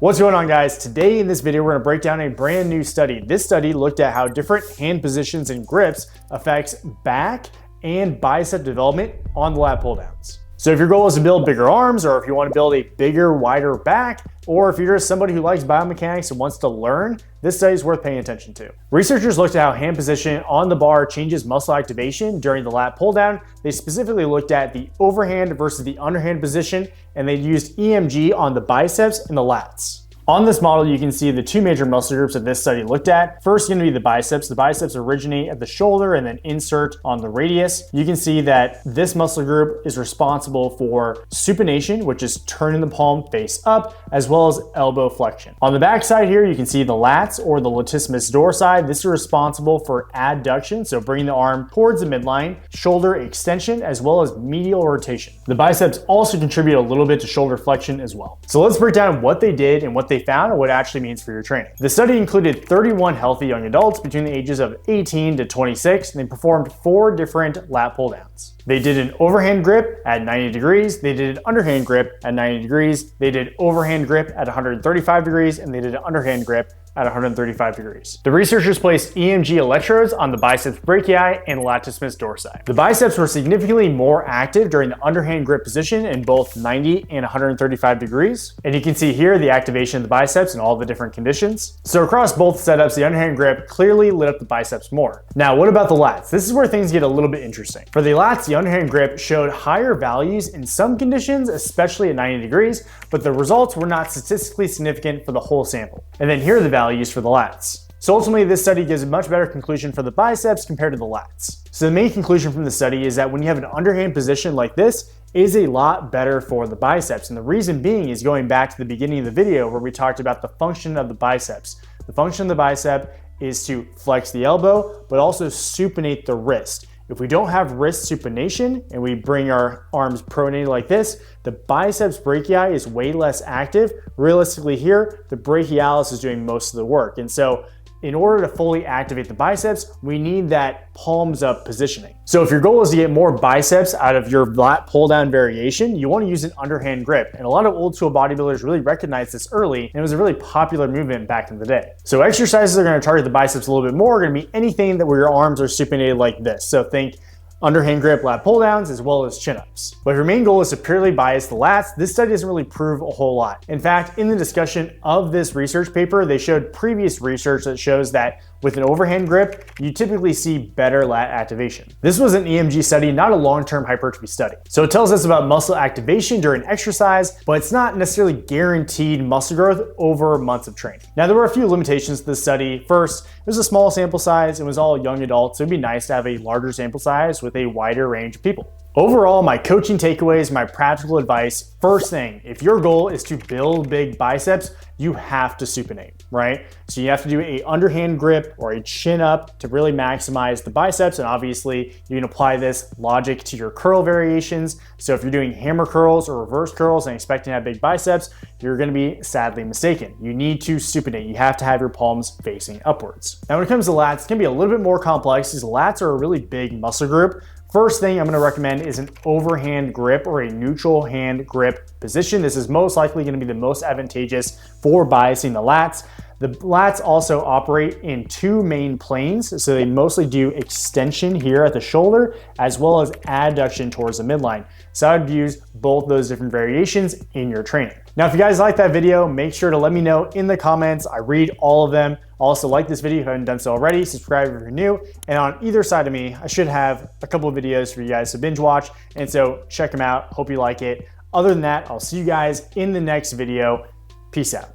What's going on, guys? Today in this video, we're gonna break down a brand new study. This study looked at how different hand positions and grips affects back and bicep development on the lat pull downs. So if your goal is to build bigger arms, or if you want to build a bigger, wider back, or if you're just somebody who likes biomechanics and wants to learn, this study is worth paying attention to. Researchers looked at how hand position on the bar changes muscle activation during the lat pull down. They specifically looked at the overhand versus the underhand position, and they used EMG on the biceps and the lats. On this model, you can see the two major muscle groups that this study looked at. First is going to be the biceps. The biceps originate at the shoulder and then insert on the radius. You can see that this muscle group is responsible for supination, which is turning the palm face up, as well as elbow flexion. On the back side here, you can see the lats or the latissimus dorsi. This is responsible for adduction, so bringing the arm towards the midline, shoulder extension, as well as medial rotation. The biceps also contribute a little bit to shoulder flexion as well. So let's break down what they did and what they found and what it actually means for your training. The study included 31 healthy young adults between the ages of 18 to 26, and they performed 4 different lat pull downs. They did an overhand grip at 90 degrees, they did an underhand grip at 90 degrees, they did overhand grip at 135 degrees, and they did an underhand grip at 135 degrees. The researchers placed EMG electrodes on the biceps brachii and latissimus dorsi. The biceps were significantly more active during the underhand grip position in both 90 and 135 degrees. And you can see here the activation of the biceps in all the different conditions. So across both setups, the underhand grip clearly lit up the biceps more. Now, what about the lats? This is where things get a little bit interesting. For the lats, the underhand grip showed higher values in some conditions, especially at 90 degrees, but the results were not statistically significant for the whole sample. And then here are the values for the lats. So ultimately, this study gives a much better conclusion for the biceps compared to the lats. So the main conclusion from the study is that when you have an underhand position like this, it is a lot better for the biceps. And the reason being is going back to the beginning of the video where we talked about the function of the biceps. The function of the bicep is to flex the elbow, but also supinate the wrist. If we don't have wrist supination and we bring our arms pronated like this, the biceps brachii is way less active. Realistically here, the brachialis is doing most of the work. And so in order to fully activate the biceps, we need that palms up positioning. So if your goal is to get more biceps out of your lat pull down variation, you want to use an underhand grip. And a lot of old school bodybuilders really recognized this early, and it was a really popular movement back in the day. So exercises that are going to target the biceps a little bit more are going to be anything that where your arms are supinated like this. So think underhand grip lat pull downs as well as chin-ups. But if your main goal is to purely bias the lats, this study doesn't really prove a whole lot. In fact, in the discussion of this research paper, they showed previous research that shows that with an overhand grip, you typically see better lat activation. This was an EMG study, not a long-term hypertrophy study. So it tells us about muscle activation during exercise, but it's not necessarily guaranteed muscle growth over months of training. Now, there were a few limitations to this study. First, it was a small sample size. It was all young adults. So it'd be nice to have a larger sample size with a wider range of people. Overall, my coaching takeaways, my practical advice, first thing, if your goal is to build big biceps, you have to supinate, right? So you have to do a underhand grip or a chin up to really maximize the biceps. And obviously you can apply this logic to your curl variations. So if you're doing hammer curls or reverse curls and expecting to have big biceps, you're gonna be sadly mistaken. You need to supinate. You have to have your palms facing upwards. Now, when it comes to lats, it can be a little bit more complex because lats are a really big muscle group. First thing I'm going to recommend is an overhand grip or a neutral hand grip position. This is most likely going to be the most advantageous for biasing the lats. The lats also operate in 2 main planes, so they mostly do extension here at the shoulder as well as adduction towards the midline. So I would use both those different variations in your training. Now, if you guys like that video, make sure to let me know in the comments. I read all of them. Also, like this video if you haven't done so already, subscribe if you're new, and on either side of me, I should have a couple of videos for you guys to binge watch, and so check them out. Hope you like it. Other than that, I'll see you guys in the next video. Peace out.